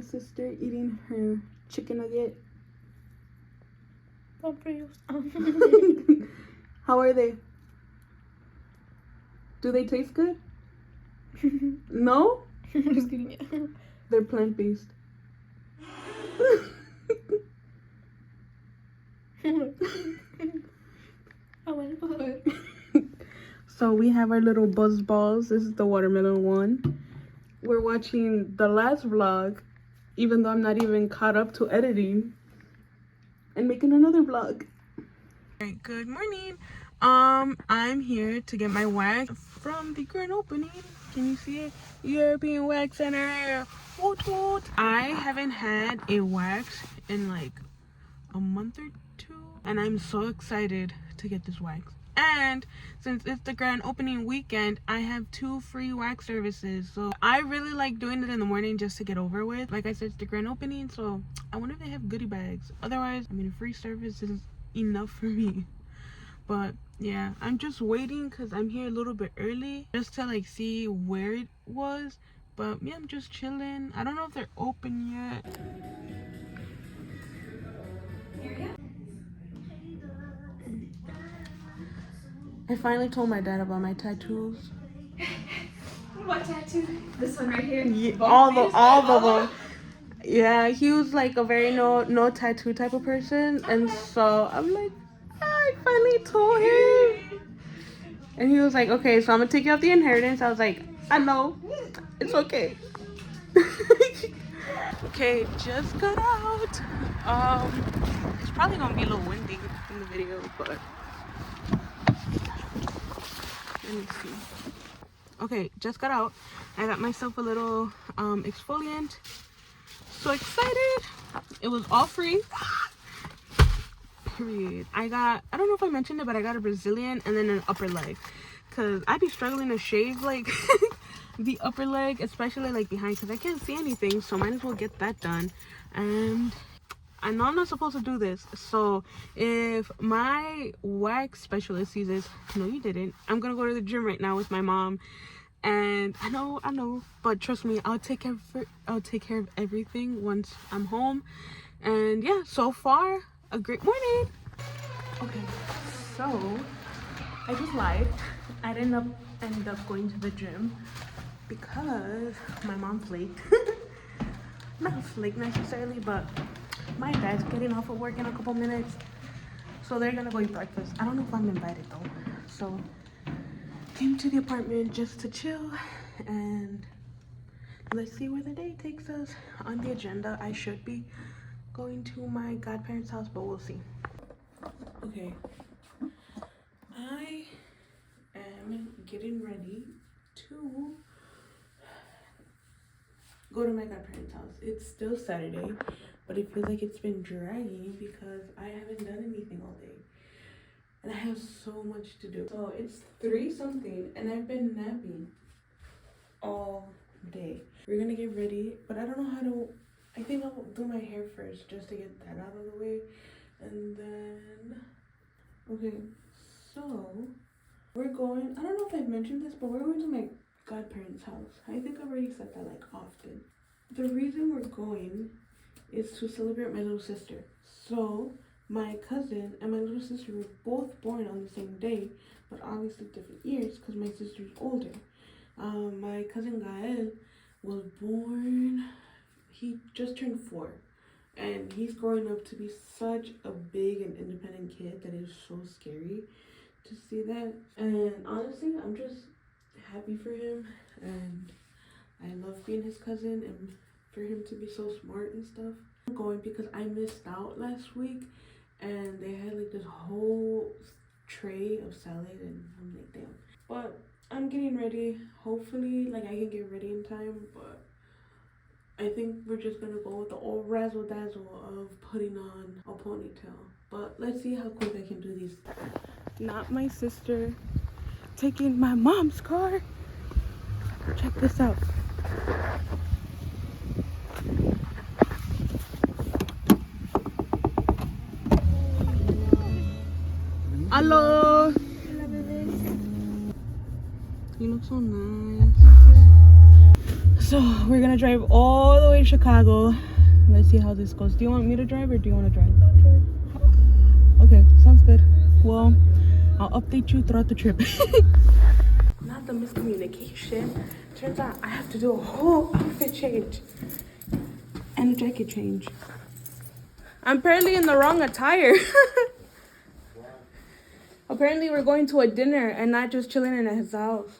sister eating her chicken nugget. How are they? Do they taste good? No? Just kidding. Yeah. They're plant-based. So we have our little buzz balls. This is the watermelon one. We're watching the last vlog, even though I'm not even caught up to editing, and making another vlog. Alright, good morning. I'm here to get my wax from the grand opening. Can you see it? European Wax Center. Woot woot. I haven't had a wax in like a month or two, and I'm so excited to get this wax. And since it's the grand opening weekend, I have 2 free wax services. So I really like doing it in the morning just to get over with. Like I said, it's the grand opening, so I wonder if they have goodie bags. Otherwise, I mean, a free service is enough for me. But yeah, I'm just waiting because I'm here a little bit early just to like see where it was. But yeah, I'm just chilling. I don't know if they're open yet. I finally told my dad about my tattoos. What tattoo? This one right here? Yeah, all of them. Yeah, he was like a very no tattoo type of person, and so I'm like, I finally told him, and he was like, okay, so I'm gonna take you off the inheritance. I was like, I know, it's okay. Okay, just got out. It's probably gonna be a little windy in the video, but let me see. Okay, just got out. I got myself a little exfoliant. So excited. It was all free. Period. I don't know if I mentioned it, but I got a Brazilian and then an upper leg, because I'd be struggling to shave like the upper leg, especially like behind, because I can't see anything, so might as well get that done. And I know I'm not supposed to do this, so if my wax specialist sees this, no you didn't, I'm gonna go to the gym right now with my mom. And I know, but trust me, I'll take care of everything once I'm home. And yeah, so far a great morning. Okay, so I just lied. I ended up going to the gym because my mom's late. Not late necessarily, but my dad's getting off of work in a couple minutes, so they're gonna go eat breakfast. I don't know if I'm invited though, so came to the apartment just to chill, and let's see where the day takes us. On the agenda, I should be going to my godparents' house, but we'll see. Okay, I am getting ready to go to my godparents' house. It's still Saturday, but it feels like it's been dragging because I haven't done anything all day. And I have so much to do. So it's 3 something and I've been napping all day. We're gonna get ready, but I don't know how to. I think I'll do my hair first just to get that out of the way. And then, okay, so we're going, I don't know if I've mentioned this, but we're going to my godparents' house. I think I've already said that like often. The reason we're going is to celebrate my little sister. So my cousin and my little sister were both born on the same day, but obviously different years because my sister's older. My cousin Gael was born, he just turned 4, and he's growing up to be such a big and independent kid that is so scary to see that. And honestly, I'm just happy for him, and I love being his cousin and for him to be so smart and stuff. I'm going because I missed out last week, and they had like this whole tray of salad, and I'm like, damn. But I'm getting ready. Hopefully like I can get ready in time, but I think we're just gonna go with the old razzle dazzle of putting on a ponytail. But let's see how quick I can do these. Not my sister taking my mom's car. Check this out. Hello. You look so nice. So we're gonna drive all the way to Chicago. Let's see how this goes. Do you want me to drive or do you want to drive? Okay, sounds good. Well, I'll update you throughout the trip. Not the miscommunication. Turns out I have to do a whole outfit change and a jacket change. I'm apparently in the wrong attire. Apparently we're going to a dinner and not just chilling in his house.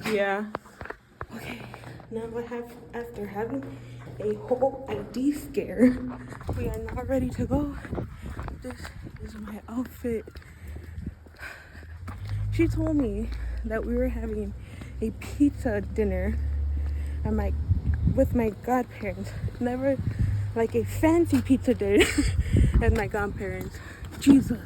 Yeah. Okay. Now after having a whole ID scare, we are now ready to go. This is my outfit. She told me that we were having a pizza dinner with my godparents. Never like a fancy pizza dinner at my godparents. Jesus.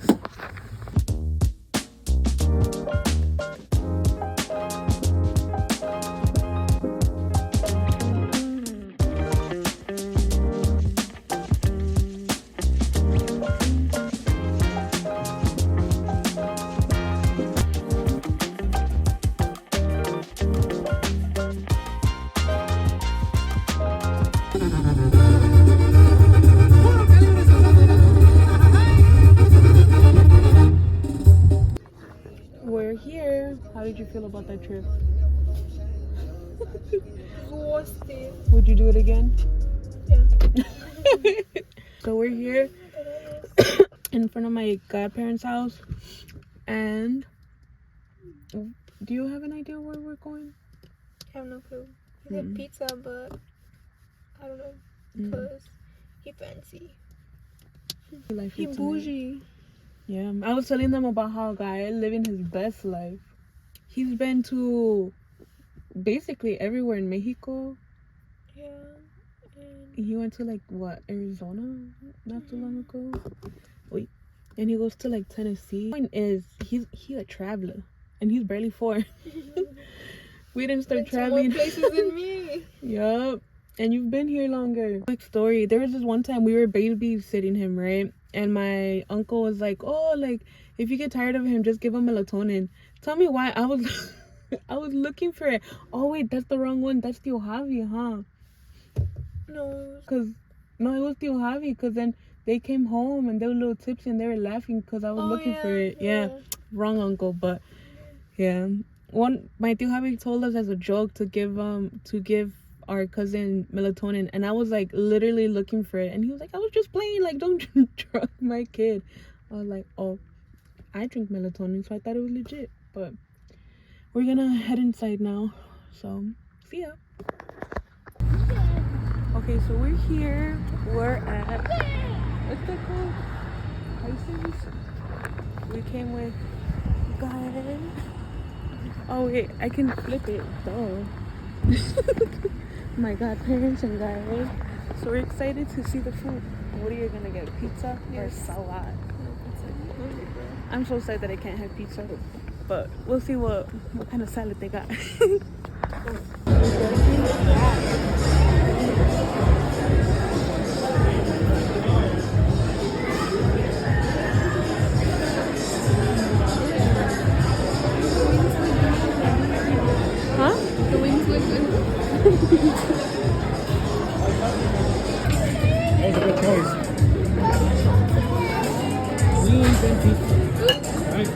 We're here. How did you feel about that trip? Exhausted. Would you do it again? Yeah. So we're here in front of my godparents' house, and do you have an idea where we're going? I have no clue. He said pizza, but I don't know. Because he fancy. He bougie. Yeah, I was telling them about how a guy living his best life. He's been to basically everywhere in Mexico. Yeah. He went to like what, Arizona not too long ago. Wait, and he goes to like Tennessee. The point is, he's a traveler, and he's barely 4. We didn't start traveling. More places than me. Yup. And you've been here longer. Quick story. There was this one time we were babysitting him, right? And my uncle was like, oh, like, if you get tired of him, just give him melatonin. Tell me why. I was I was looking for it. Oh, wait, that's the wrong one. That's Tio Javi, huh? No. No, it was Tio Javi. Because then they came home and they were a little tipsy and they were laughing because I was looking for it. Yeah. Wrong uncle, but yeah. My Tio Javi told us as a joke to give our cousin melatonin, and I was like literally looking for it, and he was like, I was just playing, like, don't drug my kid. I was like, oh, I drink melatonin, so I thought it was legit. But we're gonna head inside now, so see ya. Okay, so we're here. We're at, what's that called? Pisces. We came with guys. Oh wait, I can flip it. Duh. My godparents and guys. So we're excited to see the food. What are you gonna get? Pizza or salad? I'm so sad that I can't have pizza, but we'll see what kind of salad they got. Huh? The wings look good. That was a good choice. Wings and pizza. Right?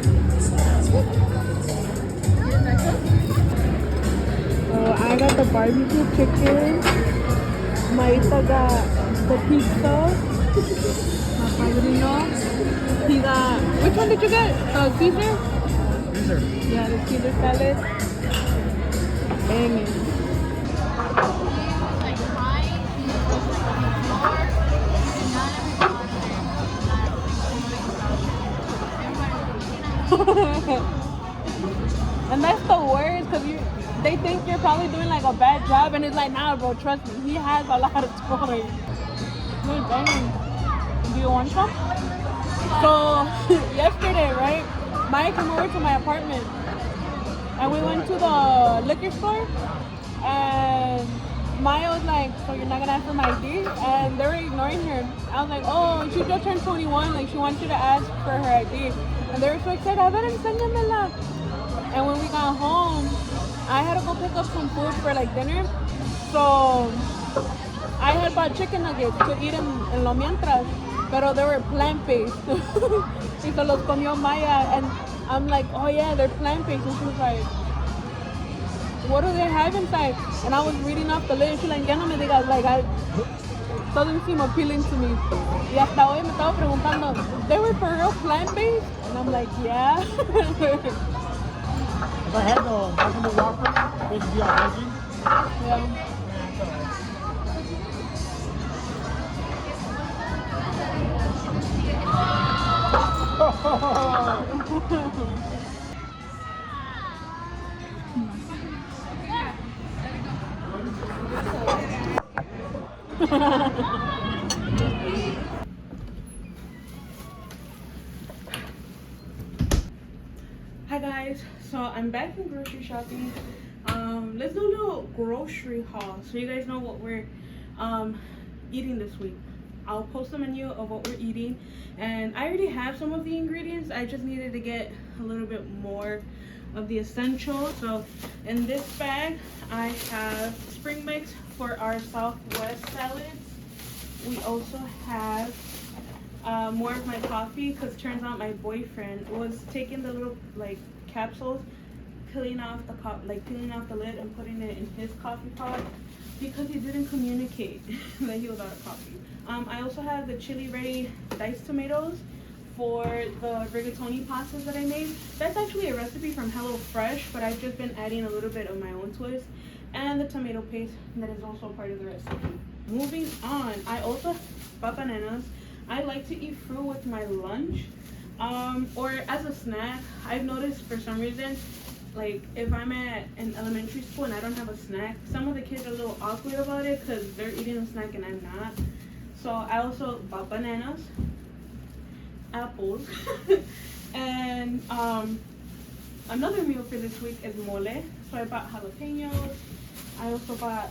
So I got the barbecue chicken. Maita got the pizza. My padrino. He got, which one did you get? Caesar? Caesar. Yeah, the Caesar salad. Banging. And that's the worst, because they think you're probably doing like a bad job, and it's like, nah, bro, trust me, he has a lot of toys. Good banging. Do you want some? So yesterday, right, Maya came over to my apartment, and we went to the liquor store, and Maya was like, so you're not gonna ask for my ID? And they were ignoring her. I was like, oh, she just turned 21, like she wants you to ask for her ID. And they were so excited, I better enséñamela. And when we got home, I had to go pick up some food for like dinner. So I had bought chicken nuggets to eat en lo mientras, pero they were plant-based. Y se los comió Maya, and I'm like, oh yeah, they're plant-based. And she was like, what do they have inside? And I was reading off the list. She's like, ya no me digas, like, doesn't seem appealing to me. Y hasta hoy me estaba preguntando, they were for real plant-based? And I'm like, yeah. If I had the Buffalo Whopper, would it be all veggie? Yeah. Hi guys, so I'm back from grocery shopping. Let's do a little grocery haul so you guys know what we're eating this week. I'll post the menu of what we're eating, and I already have some of the ingredients. I just needed to get a little bit more of the essentials. So in this bag I have spring mix for our Southwest salads. We also have more of my coffee, because turns out my boyfriend was taking the little like capsules, peeling off the peeling off the lid and putting it in his coffee pot because he didn't communicate that he was out of coffee. I also have the chili ready diced tomatoes for the rigatoni pastas that I made. That's actually a recipe from HelloFresh, but I've just been adding a little bit of my own twist. And the tomato paste that is also part of the recipe. Moving on, I also bought bananas. I like to eat fruit with my lunch or as a snack. I've noticed for some reason, like if I'm at an elementary school and I don't have a snack, some of the kids are a little awkward about it because they're eating a snack and I'm not. So I also bought bananas, apples, and another meal for this week is mole. So I bought jalapenos. I also bought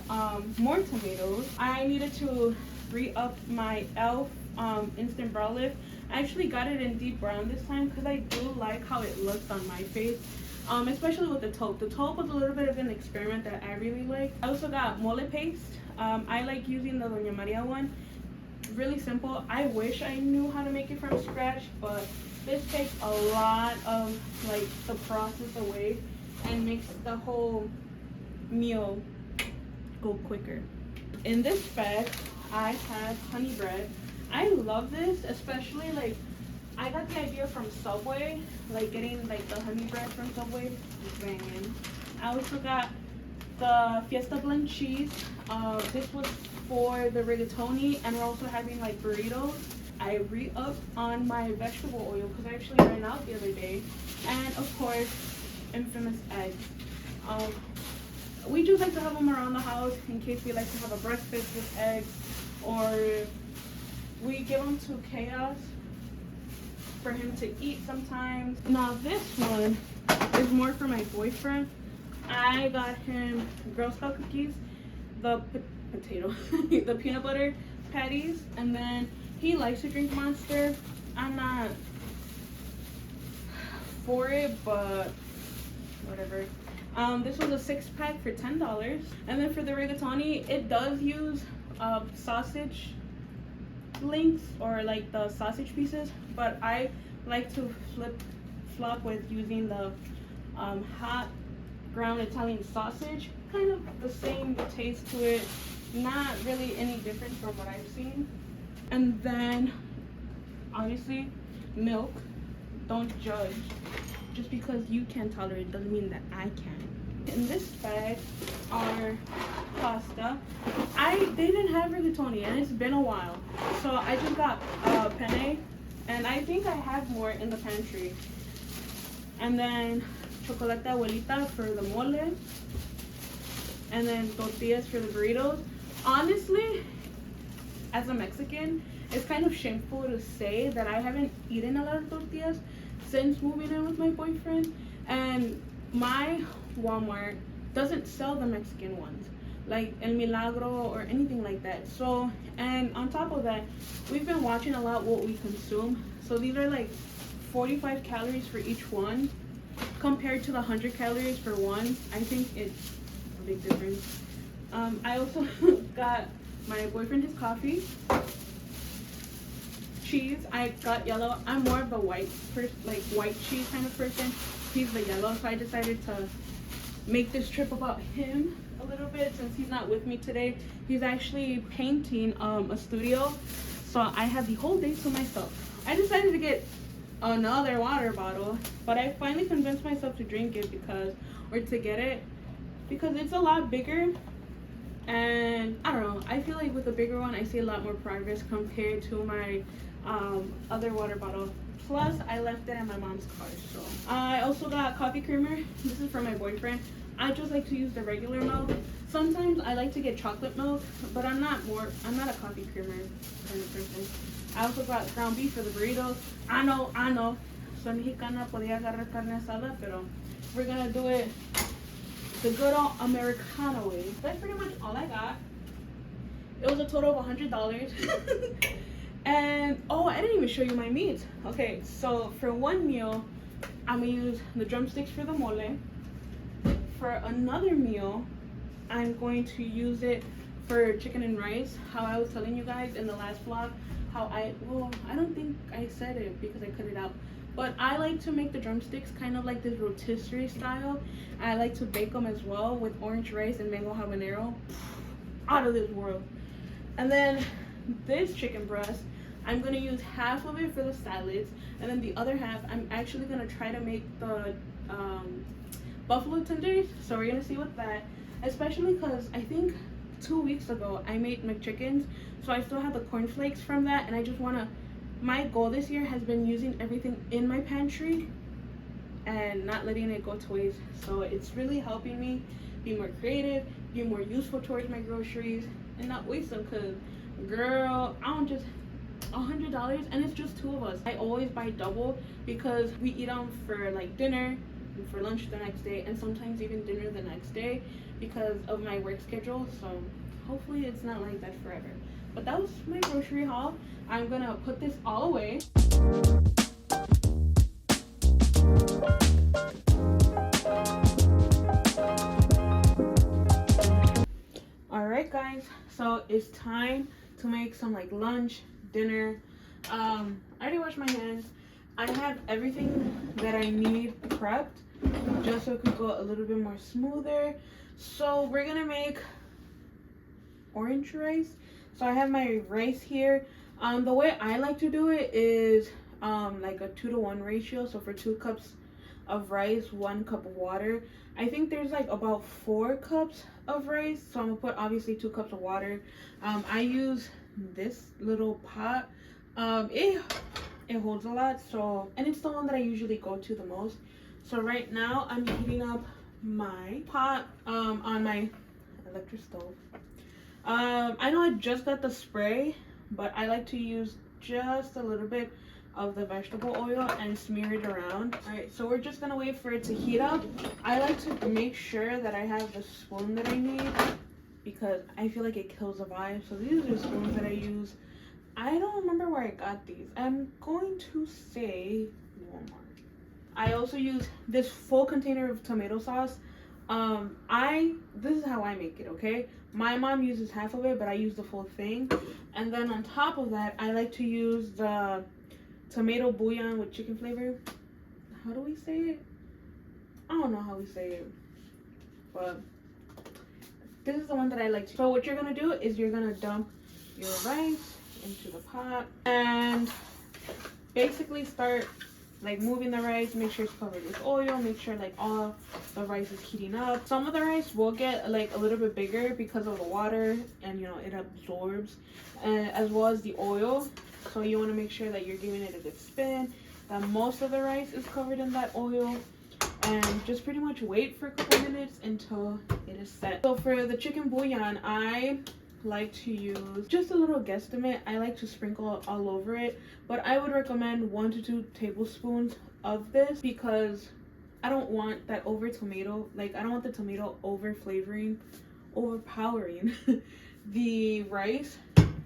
more tomatoes. I needed to re-up my e.l.f. instant brow lift. I actually got it in deep brown this time because I do like how it looks on my face, especially with the taupe. The taupe was a little bit of an experiment that I really like. I also got mole paste. I like using the Doña Maria one. Really simple. I wish I knew how to make it from scratch, but this takes a lot of like the process away and makes the whole meal go quicker. In this bag I have honey bread. I love this, especially like I got the idea from Subway, like getting like the honey bread from Subway. Just banging. I also got the Fiesta blend cheese. This was for the rigatoni, and we're also having like burritos. I re-upped on my vegetable oil because I actually ran out the other day, and of course infamous eggs. We just like to have them around the house in case we like to have a breakfast with eggs, or we give them to Chaos for him to eat sometimes. Now this one is more for my boyfriend. I got him Girl Scout cookies, the the peanut butter patties, and then he likes to drink Monster. I'm not for it, but whatever. This was a 6-pack for $10, and then for the rigatoni, it does use sausage links or like the sausage pieces, but I like to flop with using the hot ground Italian sausage. Kind of the same taste to it, not really any different from what I've seen. And then obviously milk. Don't judge. Just because you can tolerate it doesn't mean that I can. In this bag are pasta. They didn't have rigatoni and it's been a while, so I just got penne, and I think I have more in the pantry. And then chocolate abuelita for the mole, and then tortillas for the burritos. Honestly, as a Mexican, it's kind of shameful to say that I haven't eaten a lot of tortillas since moving in with my boyfriend, and my Walmart doesn't sell the Mexican ones like El Milagro or anything like that. So, and on top of that, we've been watching a lot what we consume. So these are like 45 calories for each one compared to the 100 calories for one. I think it's a big difference. I also got my boyfriend his coffee. Cheese, I got yellow. I'm more of a white cheese kind of person. He's the yellow, so I decided to make this trip about him a little bit since he's not with me today. He's actually painting a studio, so I had the whole day to myself. I decided to get another water bottle, but I finally convinced myself to drink it because it's a lot bigger, and I don't know, I feel like with a bigger one I see a lot more progress compared to my other water bottle. Plus I left it in my mom's car. So I also got coffee creamer. This is for my boyfriend. I just like to use the regular milk. Sometimes I like to get chocolate milk, but I'm not a coffee creamer kind of person. I also got ground beef for the burritos. I know soy mexicana, podía agarrar carne asada, pero we're gonna do it the good old Americana way. That's pretty much all I got. It was a total of $100. And oh, I didn't even show you my meat. Okay, so for one meal I'm gonna use the drumsticks for the mole. For another meal I'm going to use it for chicken and rice. How I was telling you guys in the last vlog, I don't think I said it because I cut it out, but I like to make the drumsticks kind of like this rotisserie style. I like to bake them as well with orange rice and mango habanero. Out of this world. And then this chicken breast, I'm gonna use half of it for the salads, and then the other half I'm actually gonna try to make the buffalo tenders. So we're gonna see with that, especially because I think 2 weeks ago I made McChickens, so I still have the cornflakes from that, and I just wanna, my goal this year has been using everything in my pantry and not letting it go to waste. So it's really helping me be more creative, be more useful towards my groceries, and not waste them, because girl, I don't just $100 and it's just 2 of us. I always buy double because we eat them for like dinner and for lunch the next day, and sometimes even dinner the next day because of my work schedule. So hopefully it's not like that forever. But that was my grocery haul. I'm gonna put this all away. Alright guys, so it's time to make some like lunch, dinner. I already washed my hands. I have everything that I need prepped just so it could go a little bit more smoother. So we're gonna make orange rice. So I have my rice here. The way I like to do it is like a 2-to-1 ratio. So for 2 cups of rice, 1 cup of water. I think there's like about 4 cups of rice, so I'm gonna put obviously 2 cups of water. I use this little pot. It holds a lot, so, and it's the one that I usually go to the most. So right now I'm heating up my pot on my electric stove. I know I just got the spray, but I like to use just a little bit of the vegetable oil and smear it around. Alright, so we're just gonna wait for it to heat up. I like to make sure that I have the spoon that I need because I feel like it kills the vibe. So these are the spoons that I use. I don't remember where I got these. I'm going to say Walmart. I also use this full container of tomato sauce. This is how I make it, okay? My mom uses half of it, but I use the full thing. And then on top of that, I like to use the tomato bouillon with chicken flavor. How do we say it? I don't know how we say it, but this is the one that I like to. So what you're gonna do is you're gonna dump your rice into the pot and basically start like moving the rice. Make sure it's covered with oil. Make sure like all the rice is heating up. Some of the rice will get like a little bit bigger because of the water, and you know it absorbs, as well as the oil. So you want to make sure that you're giving it a good spin, that most of the rice is covered in that oil, and just pretty much wait for a couple minutes until it is set. So for the chicken bouillon, I like to use just a little guesstimate. I like to sprinkle all over it, but I would recommend 1 to 2 tablespoons of this because I don't want that over tomato, like I don't want the tomato overpowering the rice.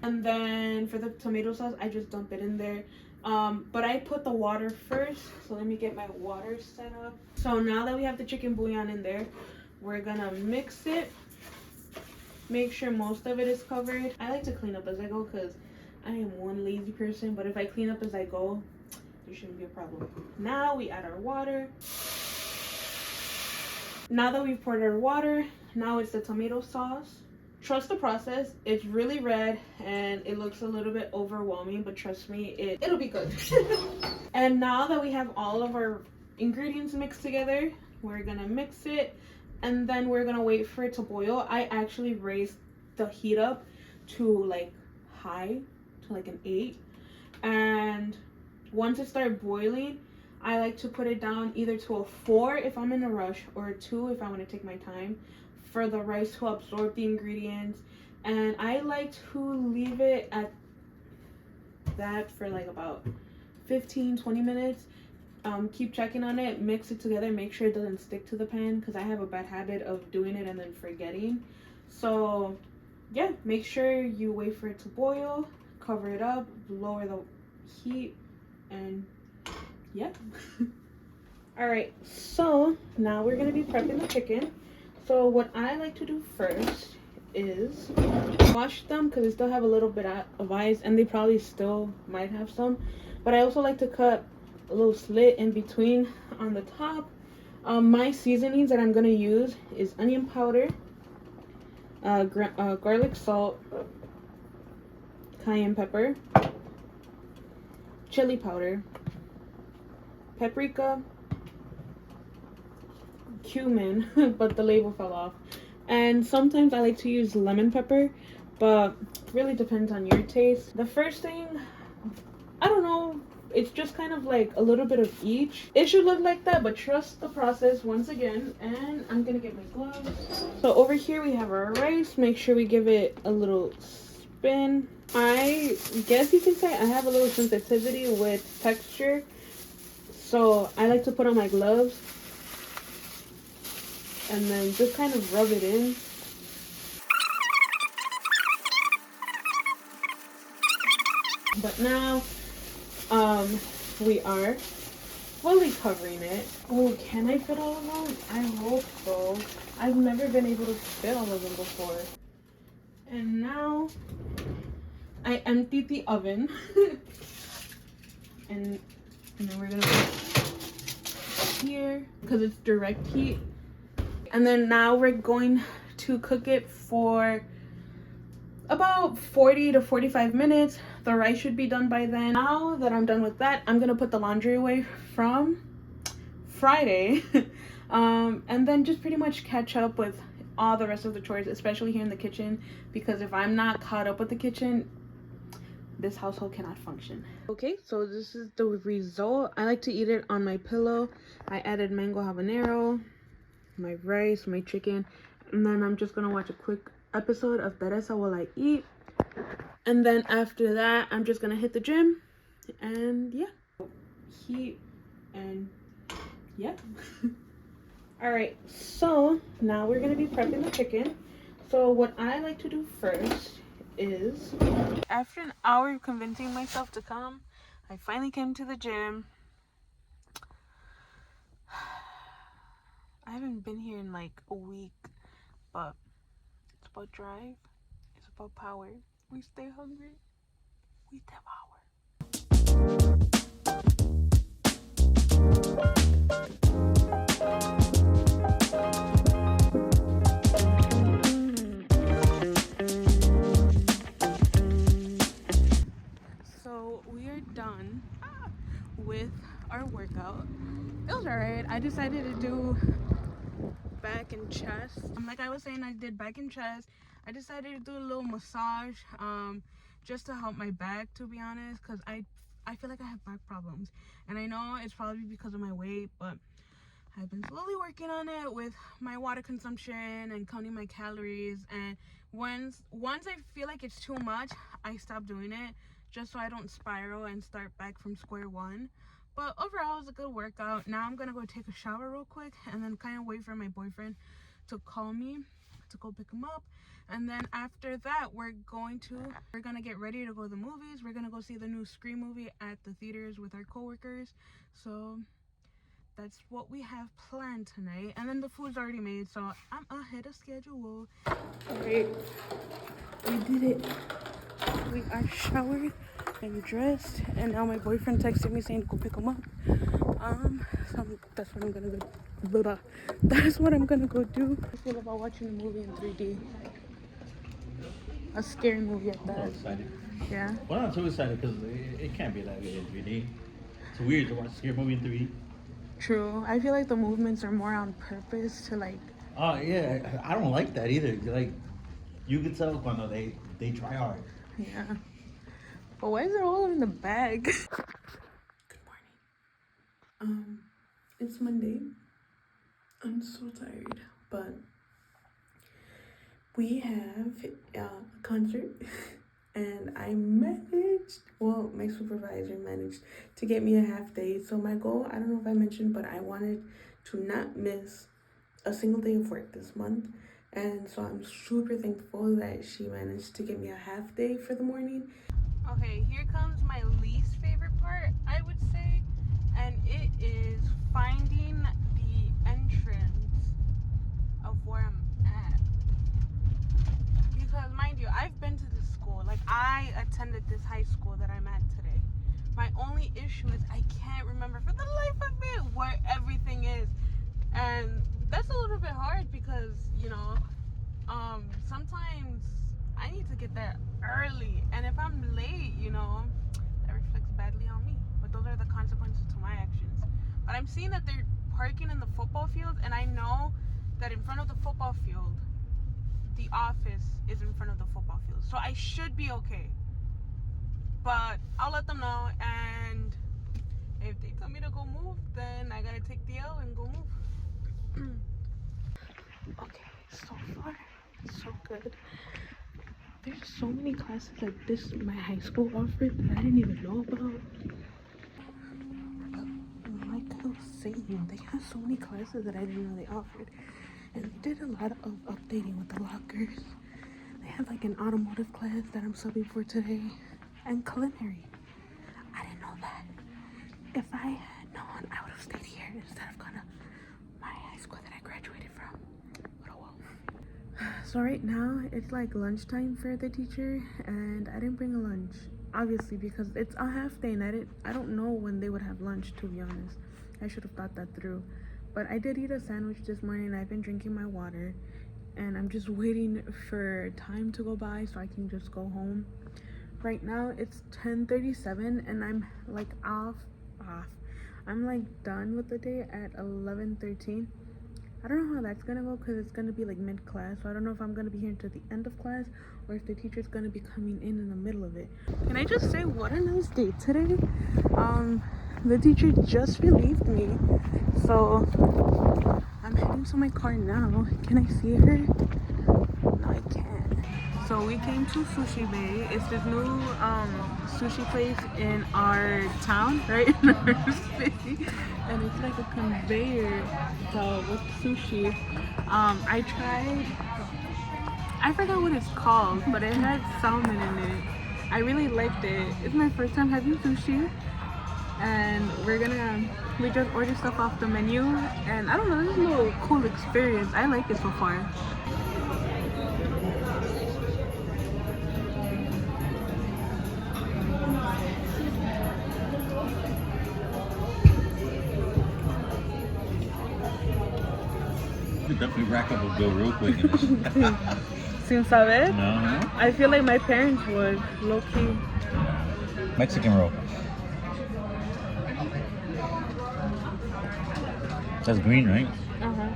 And then for the tomato sauce, I just dump it in there. But I put the water first, so let me get my water set up. So now that we have the chicken bouillon in there, we're gonna mix it. Make sure most of it is covered. I like to clean up as I go because I am one lazy person, but if I clean up as I go, there shouldn't be a problem. Now we add our water. Now that we've poured our water, now it's the tomato sauce. Trust the process. It's really red and it looks a little bit overwhelming, but trust me, it'll be good. And now that we have all of our ingredients mixed together, we're gonna mix it and then we're gonna wait for it to boil. I actually raised the heat up to like high, to like an 8. And once it starts boiling, I like to put it down either to a 4 if I'm in a rush or a 2 if I want to take my time for the rice to absorb the ingredients. And I like to leave it at that for like about 15-20 minutes. Keep checking on it, mix it together, make sure it doesn't stick to the pan because I have a bad habit of doing it and then forgetting. So yeah, make sure you wait for it to boil, cover it up, lower the heat, and yeah. All right, so now we're gonna be prepping the chicken. So what I like to do first is wash them because they still have a little bit of ice and they probably still might have some, but I also like to cut a little slit in between on the top. My seasonings that I'm gonna use is onion powder, garlic salt, cayenne pepper, chili powder, paprika, cumin, but the label fell off, and sometimes I like to use lemon pepper, but it really depends on your taste. The first thing, I don't know, it's just kind of like a little bit of each. It should look like that, but trust the process once again. And I'm gonna get my gloves. So over here we have our rice. Make sure we give it a little spin. I guess you can say I have a little sensitivity with texture, so I like to put on my gloves and then just kind of rub it in. But now we are fully covering it. Oh, can I fit all of them? I hope so. I've never been able to fit all of them before. And now I emptied the oven. and then we're gonna put it here because it's direct heat. And then now we're going to cook it for about 40 to 45 minutes. The rice should be done by then. Now that I'm done with that, I'm gonna put the laundry away from Friday. And then just pretty much catch up with all the rest of the chores, especially here in the kitchen, because if I'm not caught up with the kitchen, this household cannot function. Okay, so this is the result. I like to eat it on my pillow. I added mango habanero, my rice, my chicken, and then I'm just gonna watch a quick episode of Teresa while I eat. And then after that, I'm just gonna hit the gym, and yeah, heat, and yeah. All right, so now we're gonna be prepping the chicken. So what I like to do first is, after an hour of convincing myself to come, I finally came to the gym. I haven't been here in like a week, but it's about drive, it's about power. We stay hungry, we devour. So we are done with our workout. It was alright. I decided to do back and chest. Like I was saying, I did back and chest. I decided to do a little massage just to help my back, to be honest, because I feel like I have back problems, and I know it's probably because of my weight, but I've been slowly working on it with my water consumption and counting my calories, and once I feel like it's too much, I stop doing it just so I don't spiral and start back from square one. But overall, it was a good workout. Now I'm gonna go take a shower real quick and then kind of wait for my boyfriend to call me to go pick him up. And then after that, we're gonna get ready to go to the movies. We're gonna go see the new Scream movie at the theaters with our coworkers. So that's what we have planned tonight. And then the food's already made, so I'm ahead of schedule. Alright, we did it. We are showered and dressed, and now my boyfriend texted me saying to go pick him up. So that's what I'm gonna go. That's what I'm gonna go do. I feel about watching a movie in 3D. A scary movie at that. I'm excited. Yeah. Well, I'm too excited because it can't be that good in 3D. It's weird to watch a scary movie in 3D. True. I feel like the movements are more on purpose to like. Oh yeah, I don't like that either. Like, you can tell when they try hard. Yeah. But why is it all in the bag? Good morning. It's Monday. I'm so tired, but we have a concert and I managed, well, my supervisor managed to get me a half day. So my goal, I don't know if I mentioned, but I wanted to not miss a single day of work this month. And so I'm super thankful that she managed to get me a half day for the morning. Okay, here comes my least favorite part, I would say, and it is finding the entrance of where I'm at. Because mind you, I've been to this school, like I attended this high school that I'm at today. My only issue is I can't remember for the life of me where everything is. And that's a little bit hard because, you know, sometimes I need to get there early, and if I'm late, you know, that reflects badly on me. But those are the consequences to my actions. But I'm seeing that they're parking in the football field, and I know that in front of the football field, the office is in front of the football field, so I should be okay. But I'll let them know, and if they tell me to go move, then I gotta take the L and go move. Okay, so far so good. There's so many classes like this my high school offered that I didn't even know about. Like I was saying, they have so many classes that I didn't know they offered. And they did a lot of updating with the lockers. They have like an automotive class that I'm subbing for today. And culinary. I didn't know that. If I had known, I would have stayed here instead of going to my high school that I graduated from. But oh well. So right now, it's like lunchtime for the teacher, and I didn't bring a lunch. Obviously, because it's a half day, and I don't know when they would have lunch, to be honest. I should have thought that through. But I did eat a sandwich this morning. I've been drinking my water, and I'm just waiting for time to go by so I can just go home. Right now, it's 10:37, and I'm like off. I'm like done with the day at 11:13. I don't know how that's gonna go because it's gonna be like mid-class, so I don't know if I'm gonna be here until the end of class or if the teacher's gonna be coming in the middle of it. Can I just say what a nice day today? The teacher just relieved me, so I'm heading to my car now. Can I see her? No, I can't. So we came to Sushi Bay. It's this new sushi place in our town, right in our city, and it's like a conveyor belt with sushi. I tried, I forgot what it's called, but it had salmon in it. I really liked it. It's my first time having sushi, and we just ordered stuff off the menu, and I don't know, this is a little cool experience. I like it so far. You could definitely rack up a bill real quick in this. Sin saber? No. I feel like my parents would, low key. Mexican roll. That's green, right? Uh-huh.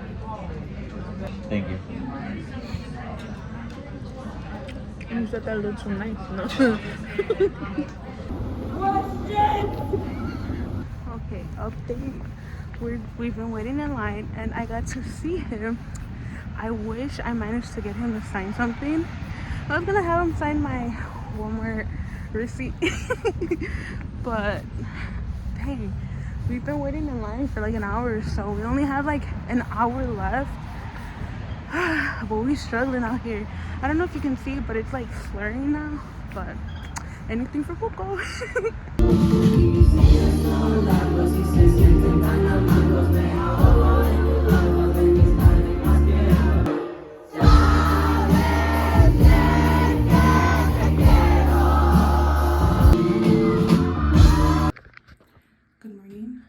Thank you. You said that looked so nice, no? Okay, update. We've been waiting in line, and I got to see him. I wish I managed to get him to sign something. I was gonna have him sign my Walmart receipt, but dang, we've been waiting in line for like an hour or so. We only have like an hour left, but we're struggling out here. I don't know if you can see, but it's like slurring now, but anything for Cuco. morning.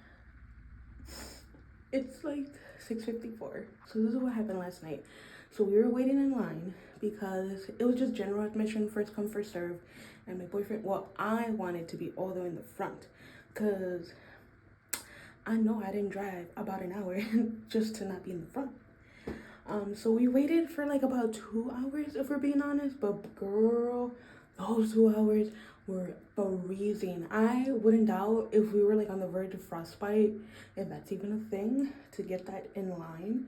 It's like 6:54. So this is what happened last night. So we were waiting in line because it was just general admission, first come, first serve. And my boyfriend, well, I wanted to be all the way in the front because I know I didn't drive about an hour just to not be in the front. So we waited for like about 2 hours, if we're being honest. But girl, those 2 hours were freezing. I wouldn't doubt if we were like on the verge of frostbite, if that's even a thing, to get that in line.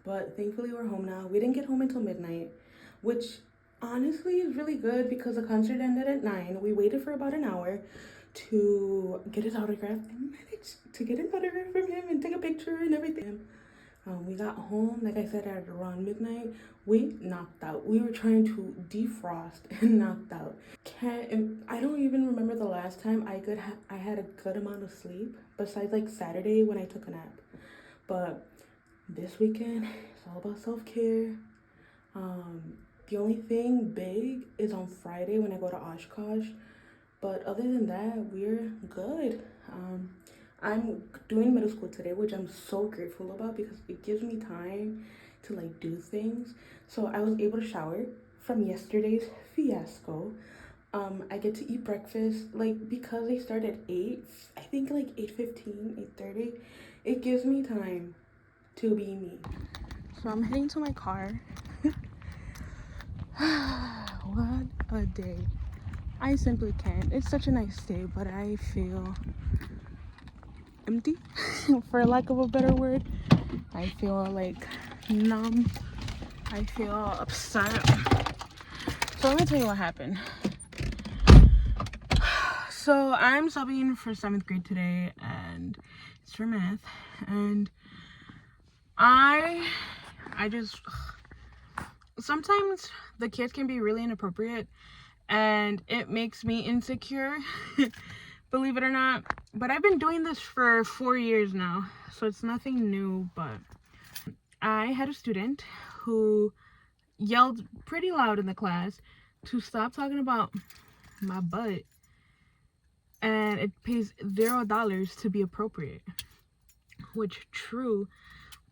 But thankfully we're home now. We didn't get home until midnight, which honestly is really good because the concert ended at 9. We waited for about an hour to get his autograph and managed to get an autograph from him and take a picture and everything. We got home, like I said, at around midnight. We knocked out. We were trying to defrost and knocked out. I don't even remember the last time I had a good amount of sleep, besides like Saturday when I took a nap. But this weekend, it's all about self-care. The only thing big is on Friday when I go to Oshkosh. But other than that, we're good. I'm doing middle school today, which I'm so grateful about because it gives me time to like do things. So I was able to shower from yesterday's fiasco. I get to eat breakfast, like because they start at 8, I think like 8:15, 8:30. It gives me time to be me. So I'm heading to my car. What a day. I simply can't. It's such a nice day, but I feel empty, for lack of a better word. I feel like numb. I feel upset. So let me tell you what happened. So I'm subbing for 7th grade today, and it's for math. And I just, sometimes the kids can be really inappropriate, and it makes me insecure. Believe it or not. But I've been doing this for 4 years now, so it's nothing new. But I had a student who yelled pretty loud in the class to stop talking about my butt, and it pays $0 to be appropriate, which true.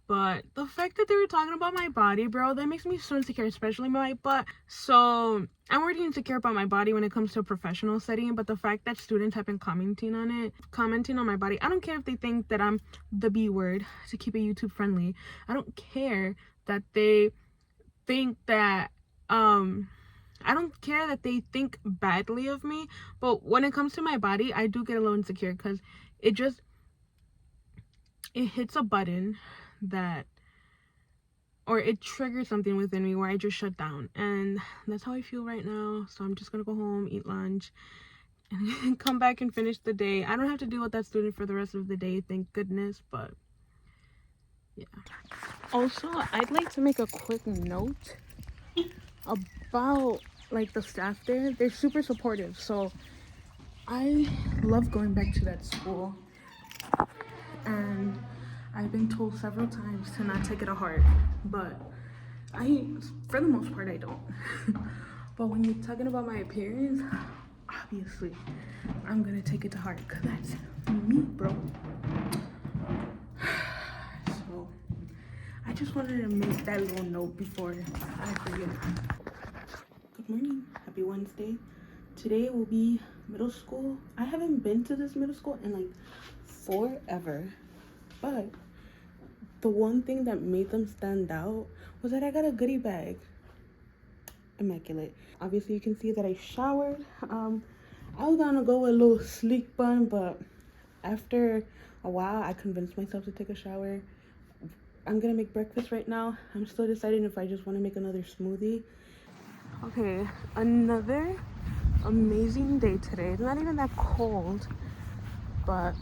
But the fact that they were talking about my body, bro, that makes me so insecure, especially my butt. So I'm already insecure about my body when it comes to a professional setting, but the fact that students have been commenting on my body, I don't care if they think that I'm the B word, to keep it YouTube friendly. I don't care that they think that, I don't care that they think badly of me. But when it comes to my body, I do get a little insecure because it hits a button that, or it triggers something within me where I just shut down, and that's how I feel right now. So I'm just gonna go home, eat lunch, and come back and finish the day. I don't have to deal with that student for the rest of the day, thank goodness. But yeah, also I'd like to make a quick note about like the staff there. They're super supportive, so I love going back to that school. And I've been told several times to not take it to heart, but for the most part, I don't. But when you're talking about my appearance, obviously, I'm gonna take it to heart, because that's me, bro. So, I just wanted to make that little note before I forget. Good morning, happy Wednesday. Today will be middle school. I haven't been to this middle school in like forever. But the one thing that made them stand out was that I got a goodie bag. Immaculate. Obviously, you can see that I showered. I was gonna go with a little sleek bun, but after a while, I convinced myself to take a shower. I'm gonna make breakfast right now. I'm still deciding if I just want to make another smoothie. Okay, another amazing day today. It's not even that cold, but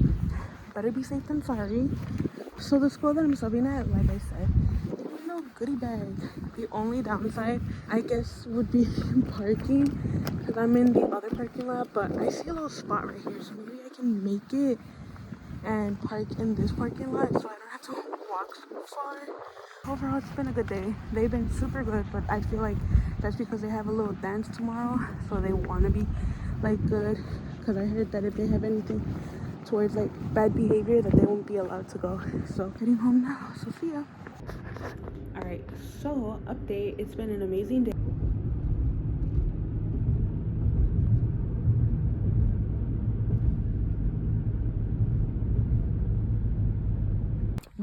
better be safe than sorry. So the school that I'm subbing at, like I said, there's no goodie bag. The only downside, I guess, would be parking, because I'm in the other parking lot. But I see a little spot right here, so maybe I can make it and park in this parking lot so I don't have to walk so far. Overall, it's been a good day. They've been super good, but I feel like that's because they have a little dance tomorrow, so they want to be like good, because I heard that if they have anything towards like bad behavior that they won't be allowed to go. So heading home now. So see ya. All right. So update. It's been an amazing day.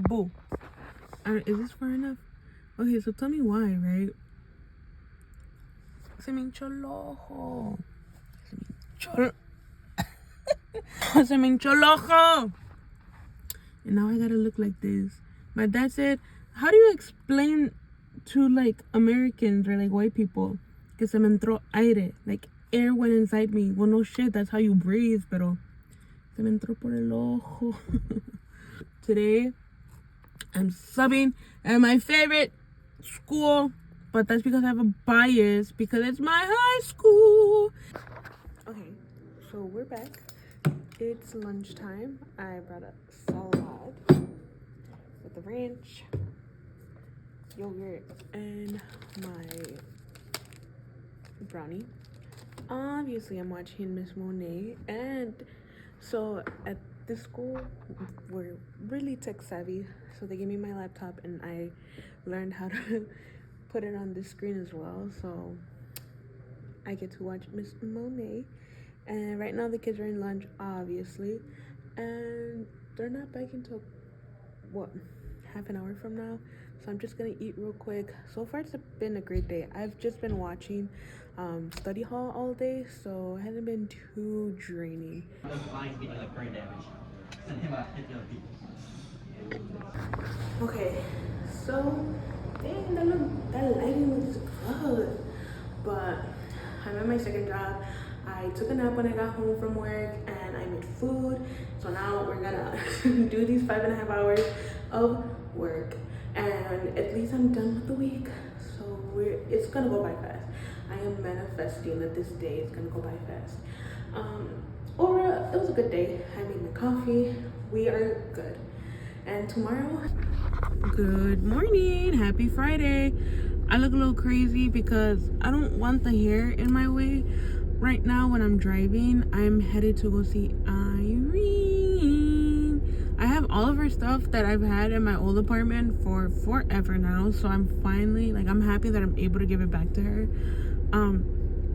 Boo. Is this far enough? Okay, so tell me why, right? Se me hinchó el ojo. Se me hinchó el ojo. And now I gotta look like this. My dad said, how do you explain to like Americans or like white people que se me entró aire? Like air went inside me. Well, no shit, that's how you breathe, pero se me entró por el ojo. Today, I'm subbing at my favorite school, but that's because I have a bias because it's my high school. Okay, so we're back. It's lunchtime. I brought a salad with the ranch, yogurt, and my brownie. Obviously, I'm watching Miss Monet, and so at this school, we're really tech savvy. So they gave me my laptop, and I learned how to put it on the screen as well. So I get to watch Miss Monet. And right now the kids are in lunch, obviously, and they're not back until what, half an hour from now. So I'm just gonna eat real quick. So far it's been a great day. I've just been watching study hall all day, so it hasn't been too draining. Okay, so dang, that lighting looks good, but I'm at my second job. I took a nap when I got home from work and I made food. So now we're gonna do these 5.5 hours of work, and at least I'm done with the week. So it's gonna go by fast. I am manifesting that this day is gonna go by fast. Overall, it was a good day. I made my coffee. We are good. And tomorrow, good morning, happy Friday. I look a little crazy because I don't want the hair in my way. Right now when I'm driving, I'm headed to go see Irene. I have all of her stuff that I've had in my old apartment for forever now, so I'm finally, like, I'm happy that I'm able to give it back to her.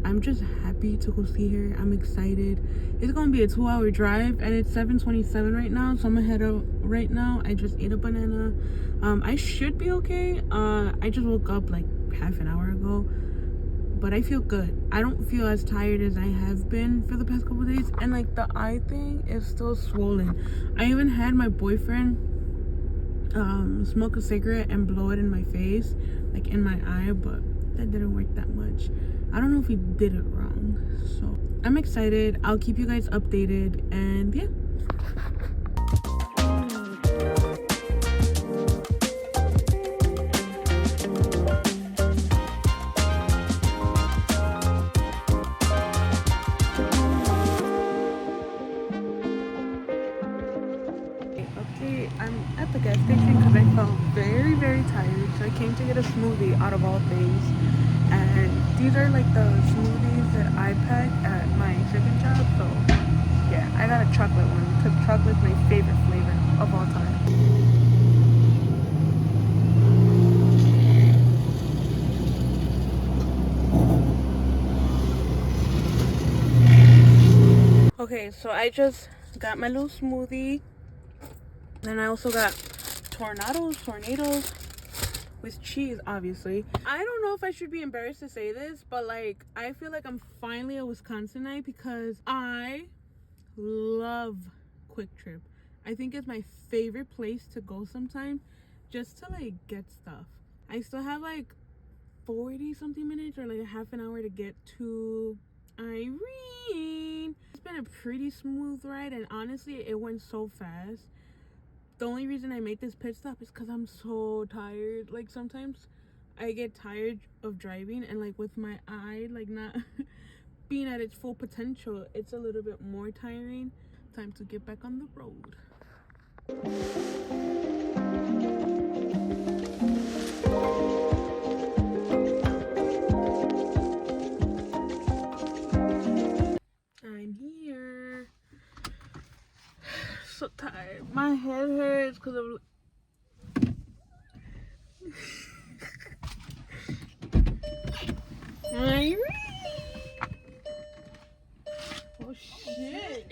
I'm just happy to go see her. I'm excited. It's gonna be a 2-hour drive, and it's 7:27 right now, so I'm gonna head out right now. I just ate a banana. I should be okay. I just woke up like half an hour ago, but I feel good. I don't feel as tired as I have been for the past couple days, and like the eye thing is still swollen. I even had my boyfriend smoke a cigarette and blow it in my face, like in my eye, but that didn't work that much. I don't know if he did it wrong. So I'm excited. I'll keep you guys updated, and yeah. I'm at the gas station because I felt very, very tired. So I came to get a smoothie out of all things. And these are like the smoothies that I pack at my second job. So yeah, I got a chocolate one because chocolate's my favorite flavor of all time. Okay, so I just got my little smoothie. Then I also got tornadoes with cheese, obviously. I don't know if I should be embarrassed to say this, but like, I feel like I'm finally a Wisconsinite because I love Quick Trip. I think it's my favorite place to go sometime just to like get stuff. I still have like 40 something minutes or like a half an hour to get to Irene. It's been a pretty smooth ride, and honestly it went so fast. The only reason I make this pit stop is because I'm so tired. Like sometimes I get tired of driving, and like with my eye like not being at its full potential, it's a little bit more tiring. Time to get back on the road. I'm here. so tired. My head hurts because of. Irene! Oh shit!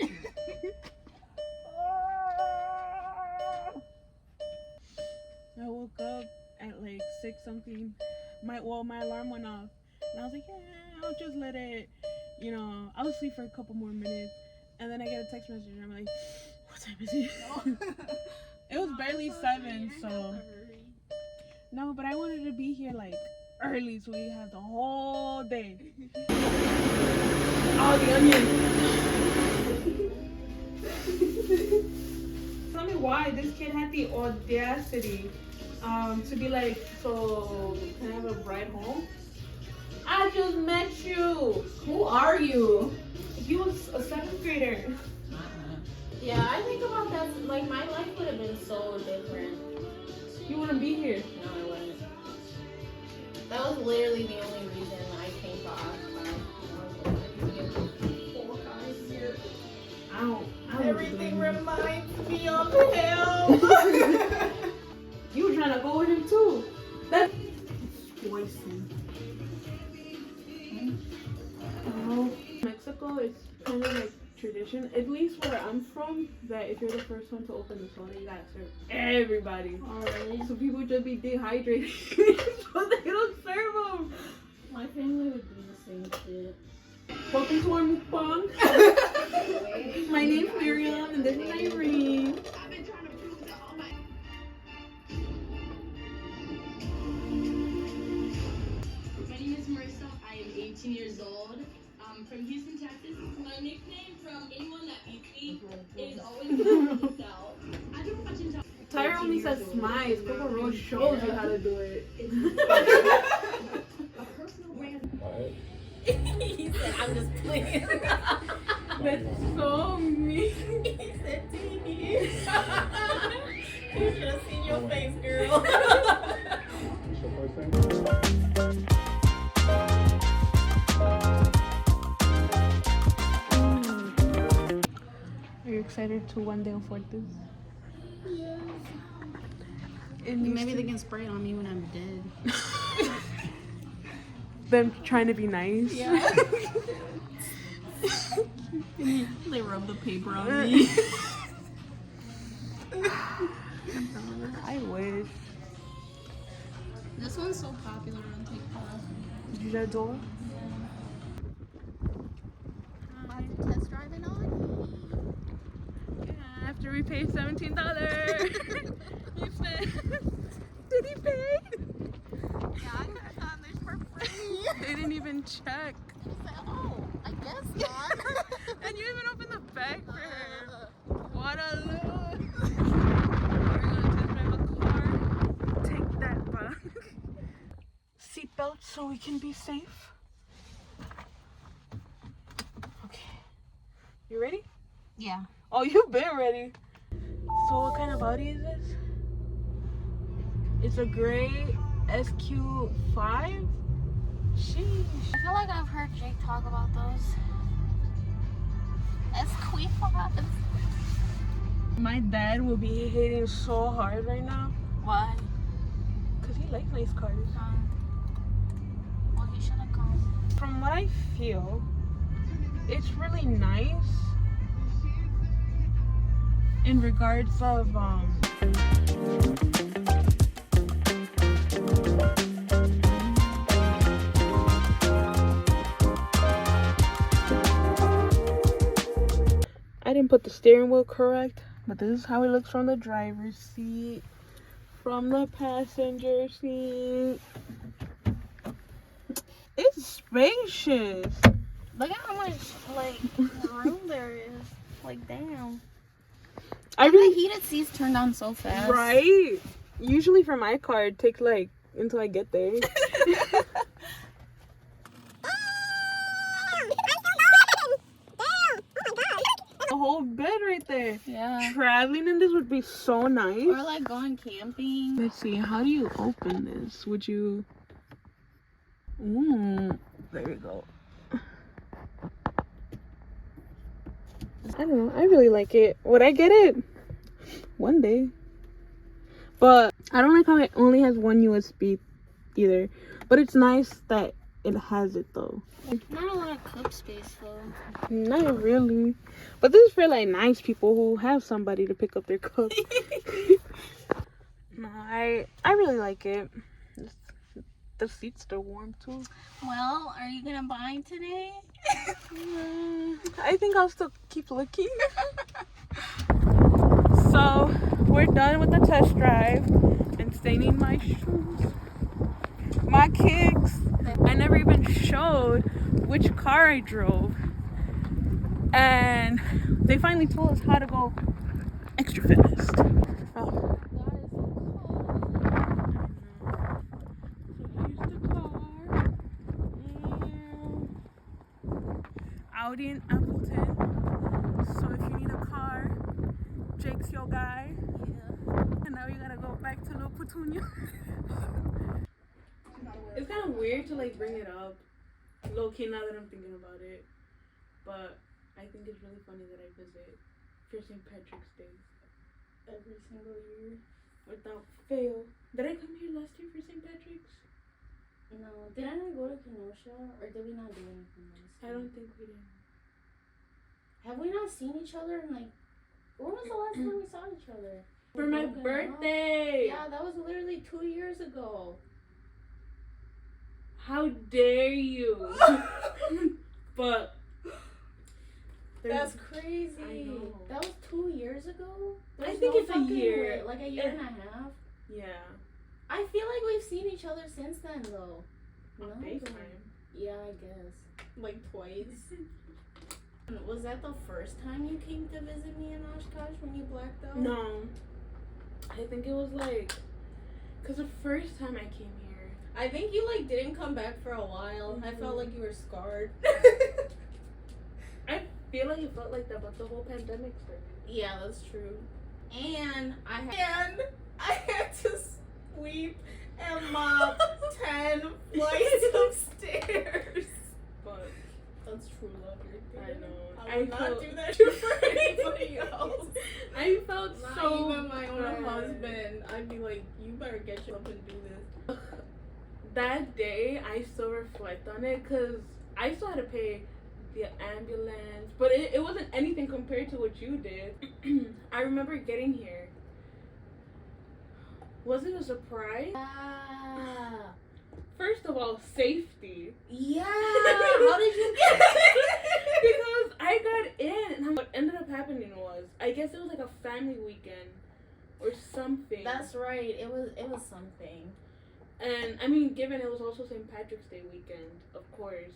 I woke up at like 6 something. My alarm went off, and I was like, yeah, I'll just let it. You know, I'll sleep for a couple more minutes, and then I get a text message, and I'm like, what time is it? It was barely 7, so. No, but I wanted to be here like early so we have the whole day. Oh, the onion. Tell me why this kid had the audacity to be like, so can I have a ride home? I just met you. Who are you? He was a 7th grader. Yeah, I think about that. Like, my life would have been so different. You wouldn't be here. No, I wouldn't. That was literally the only reason I came to Oxford. I don't Everything blame you. reminds me of him. You were trying to go with him too. That's spicy. Mexico is kind of like tradition, at least where I'm from, that if you're the first one to open the soda, you gotta serve everybody. Alright. So people just be dehydrated, so they don't serve them. My family would do the same shit. Welcome to our mukbang. My name's Miriam, and this is Irene. My name is Marissa. I am 18 years old. I'm from Houston, Texas. My nickname from anyone that beats me is always South. I do much in Tyra only says smiles. Coco Rose shows you how to do it. He said, I'm just playing. That's so mean. He said, Tini. You should have seen your face, girl. Are you excited to one day afford this? Yes. And Maybe they can spray it on me when I'm dead. them trying to be nice. Yeah. They rub the paper on me. I wish. This one's so popular on TikTok. J'adore. Test driving on? After we pay $17, he said, did he pay? Yeah, I could have gotten this for free. They didn't even check. He said, oh, I guess not. And you even opened the bag for her. What a look. We're gonna test drive a car. Take that back. Seatbelt so we can be safe. Okay. You ready? Yeah. Oh, you've been ready. So what kind of Audi is this? It's a gray SQ5. Sheesh. I feel like I've heard Jake talk about those. Esquifadas. My dad will be hating so hard right now. Why? Because he likes nice cars. Well, he should have come. From what I feel, it's really nice in regards of I didn't put the steering wheel correct, but this is how it looks from the driver's seat, from the passenger seat. It's spacious. Look at how much, like, room there is. Like, damn. I The really, heated seats turned on so fast. right? Usually for my car, it takes like until I get there. A whole bed right there. Yeah. Traveling in this would be so nice. Or, like, going camping. Let's see, how do you open this? Would you... there we go. I don't know, I really like it. Would I get it? One day. But I don't like how it only has one USB either. But it's nice that it has it though. Not a lot of cup space though. Not really. But this is for like nice people who have somebody to pick up their cup. No, I really like it. The seats are warm too. Well, are you gonna buy today? I think I'll still keep looking. So we're done with the test drive and staining my shoes, my kicks. I never even showed which car I drove, and they finally told us how to go extra fast. Oh. Out in Appleton. So if you need a car, Jake's your guy. Yeah. And now you gotta go back to Little Petunia. It's kind of weird to like bring it up, low key, now that I'm thinking about it. But I think it's really funny that I visit for St. Patrick's Day every single year without fail. Did I come here last year for St. Patrick's? No. Did I not go to Kenosha? Or did we not do anything last I don't think we did. Have we not seen each other in like... When was the last time we saw each other? For my birthday! Yeah, that was literally 2 years ago. How dare you? But that's crazy. I know. That was 2 years ago? I think it's a year. Way. Like a year and a half? Yeah. I feel like we've seen each other since then though. No? FaceTime. Yeah, I guess. Like twice. Was that the first time you came to visit me in Oshkosh when you blacked out? No. I think it was like... Because the first time I came here... I think you like didn't come back for a while. Mm-hmm. I felt like you were scarred. I feel like it felt like that, but the whole pandemic started. Yeah, that's true. And I had to sweep and mop 10 flights of stairs. But that's true love right there. I know. I would not do that for anybody else. I felt not so even my own bad. husband. I'd be like, you better get you up and do this. That day, I still reflect on it because I still had to pay the ambulance, but it wasn't anything compared to what you did. I remember getting here. Was it a surprise? First of all, safety. Yeah. How did you get it? Because I got in, and what ended up happening was, I guess it was like a family weekend or something. That's right. It was something. And I mean, given it was also St. Patrick's Day weekend, of course.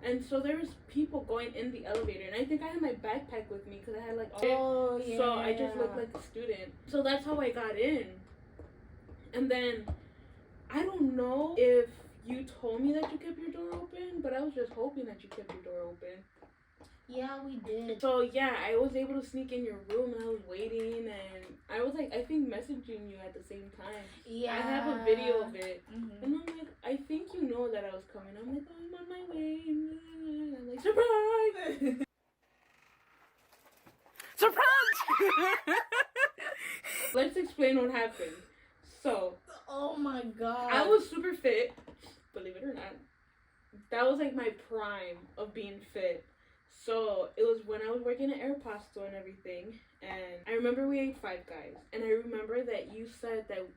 And so there was people going in the elevator, and I think I had my backpack with me because I had like all so I just looked like a student. So that's how I got in. And then I don't know if you told me that you kept your door open, but I was just hoping that you kept your door open. Yeah, we did. So yeah, I was able to sneak in your room, and I was waiting, and I was like, I think messaging you at the same time. Yeah. I have a video of it. Mm-hmm. And I'm like, I think you know that I was coming. I'm like, oh, I'm on my way. And I'm like, surprise! Surprise! Let's explain what happened. So, oh my god. I was super fit, believe it or not. That was like my prime of being fit. So it was when I was working at Aeropostale and everything, and I remember we ate Five Guys, and I remember that you said that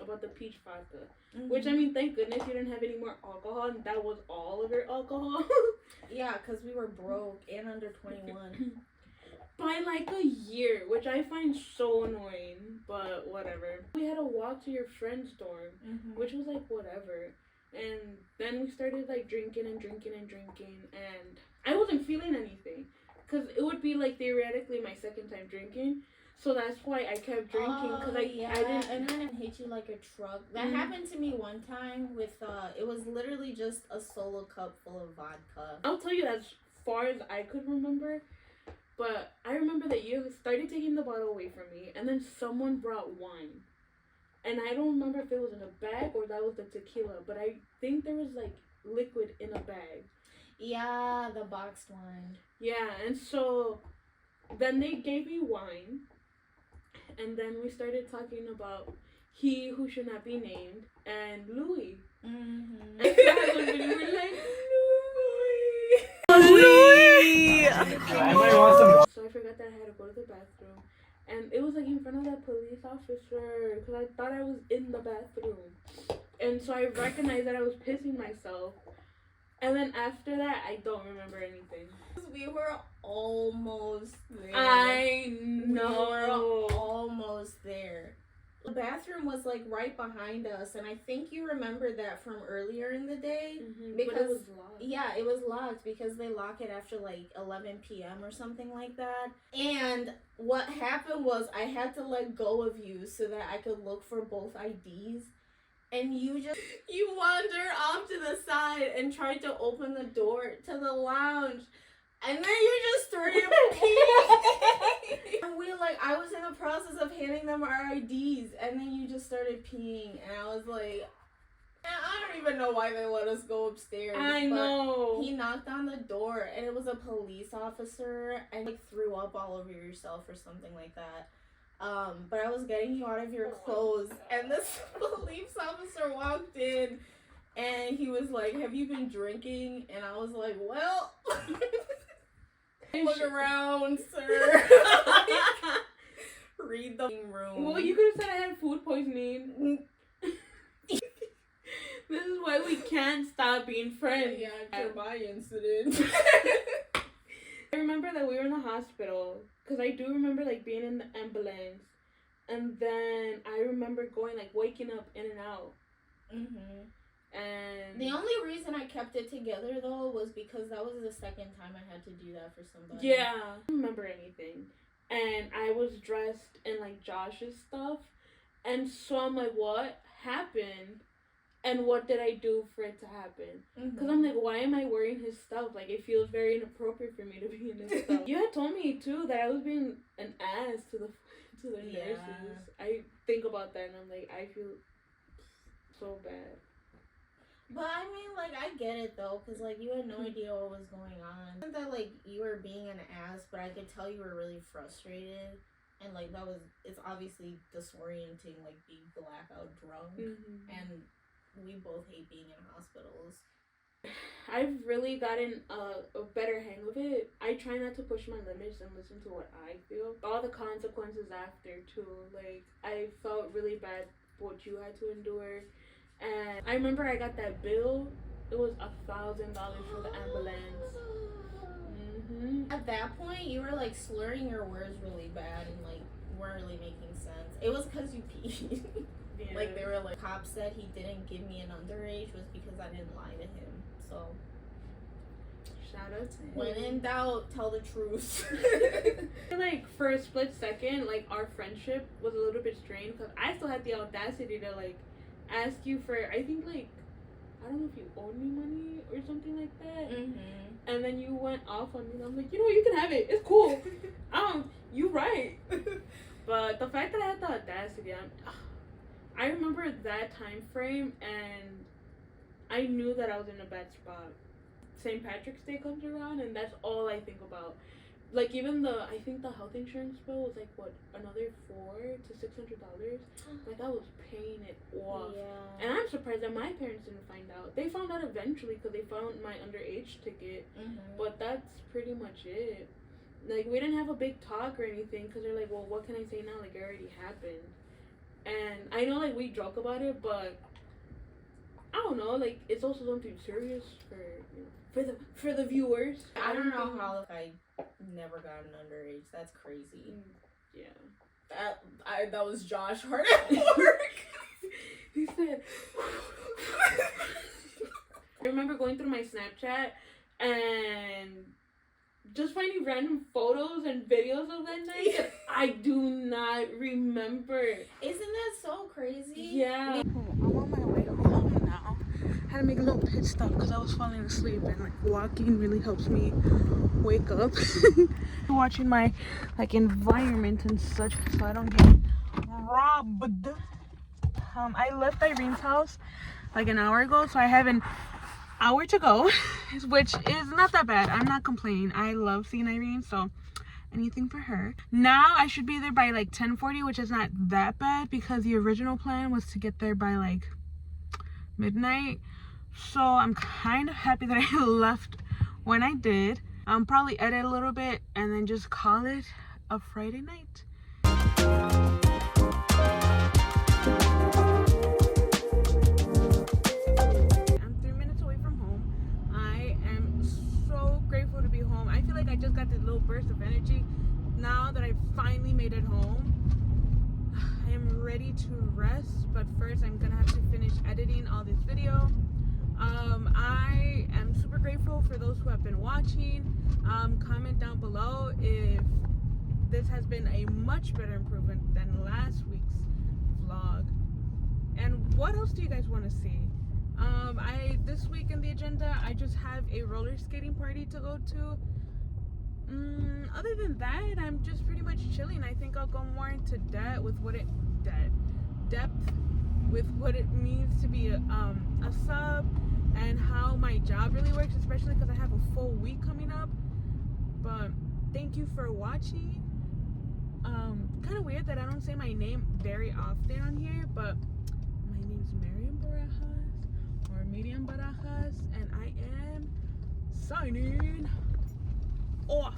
about the peach vodka, which I mean, thank goodness you didn't have any more alcohol, and that was all of your alcohol. Yeah, because we were broke and under 21. By like a year, which I find so annoying, but whatever. We had to walk to your friend's dorm, which was like whatever. And then we started like drinking, and I wasn't feeling anything. Because it would be like theoretically my second time drinking. So that's why I kept drinking. Because I didn't. And I didn't hit you like a truck. That happened to me one time with, it was literally just a solo cup full of vodka. I'll tell you as far as I could remember. But I remember that you started taking the bottle away from me, and then someone brought wine. And I don't remember if it was in a bag or that was the tequila, but I think there was like liquid in a bag. Yeah, the boxed wine. Yeah, and so then they gave me wine, and then we started talking about he who should not be named and Louis. Mm-hmm. And so we were like, Louis! I might want some. so I forgot that I had to go to the bathroom. And it was like in front of that police officer because I thought I was in the bathroom. And so I recognized that I was pissing myself. And then after that, I don't remember anything. We were almost there. I We were know. almost there. The bathroom was like right behind us, and I think you remember that from earlier in the day. Mhm, but Because it was locked. yeah, it was locked because they lock it after like 11 p.m. or something like that. And what happened was I had to let go of you so that I could look for both IDs. And you wandered off to the side and tried to open the door to the lounge. And then you just started peeing. And I was in the process of handing them our IDs. And then you just started peeing. And I was like, I don't even know why they let us go upstairs. I but know. He knocked on the door and it was a police officer. And like threw up all over yourself or something like that. But I was getting you out of your clothes, and this police officer walked in, and he was like, "Have you been drinking?" And I was like, "Well, look around, sir. Read the room." Well, you could have said I had food poisoning. This is why we can't stop being friends. Yeah, after my incident. I remember that we were in the hospital because I do remember like being in the ambulance, and then I remember going like waking up in and out. Mhm. And The only reason I kept it together though was because that was the second time I had to do that for somebody. yeah, I don't remember anything, and I was dressed in like Josh's stuff, and so I'm like, what happened? And what did I do for it to happen? Because I'm like, why am I wearing his stuff? Like, it feels very inappropriate for me to be in his stuff. You had told me, too, that I was being an ass to the nurses. I think about that, and I'm like, I feel so bad. But I mean, like, I get it though, because like you had no idea what was going on. Not that like you were being an ass, but I could tell you were really frustrated, and like it's obviously disorienting, like being blackout drunk, and we both hate being in hospitals. I've really gotten a better hang of it. I try not to push my limits and listen to what I feel. All the consequences after too. Like, I felt really bad what you had to endure. And I remember I got that bill. It was $1,000 for the ambulance. At that point, you were like slurring your words really bad and like weren't really making sense. It was because you peed. Yeah. Like they were like, cops said he didn't give me an underage was because I didn't lie to him. So shout out to him. when in doubt, tell the truth. Like, for a split second, like, our friendship was a little bit strained because I still had the audacity to like ask you for, I think, like, I don't know if you owed me money or something like that. And then you went off on me, and I'm like, you know what, you can have it, it's cool. You right. But the fact that I had the audacity, I remember that time frame, and I knew that I was in a bad spot. St. Patrick's Day comes around, and that's all I think about. Like, even I think the health insurance bill was like, what, another $400 to $600? Like, I was paying it off. Yeah. And I'm surprised that my parents didn't find out. They found out eventually because they found my underage ticket. But that's pretty much it. Like, we didn't have a big talk or anything because they're like, well, what can I say now? Like, it already happened. And I know, like, we joke about it, but I don't know. Like, it's also something serious for the viewers. I don't know how I never got an underage. That's crazy. Yeah. That was Josh hard at work. He said. I remember going through my Snapchat and just finding random photos and videos of that night that I do not remember. Isn't that so crazy? Yeah. I'm on my way home now. I had to make a little pit stop because I was falling asleep, and like walking really helps me wake up. Watching my like environment and such so I don't get robbed. I left Irene's house like an hour ago, so I have an hour to go, which is not that bad. I'm not complaining. I love seeing Irene, so anything for her. Now I should be there by like 10:40, which is not that bad because the original plan was to get there by like midnight. So I'm kind of happy that I left when I did. Probably edit a little bit and then just call it a Friday night. I'm 3 minutes away from home. I am so grateful to be home. I feel like I just got this little burst of energy now that I finally made it home. I am ready to rest, but first I'm gonna have to finish editing all this video. I am super grateful for those who have been watching. Comment down below if this has been a much better improvement than last week's vlog. And what else do you guys want to see? This week in the agenda, I just have a roller skating party to go to. Other than that, I'm just pretty much chilling. I think I'll go more into depth with what it means to be a sub and how my job really works, especially because I have a full week coming up. But thank you for watching. Kind of weird that I don't say my name very often on here, but my name is Miriam Barajas or Miriam Barajas, and I am signing off.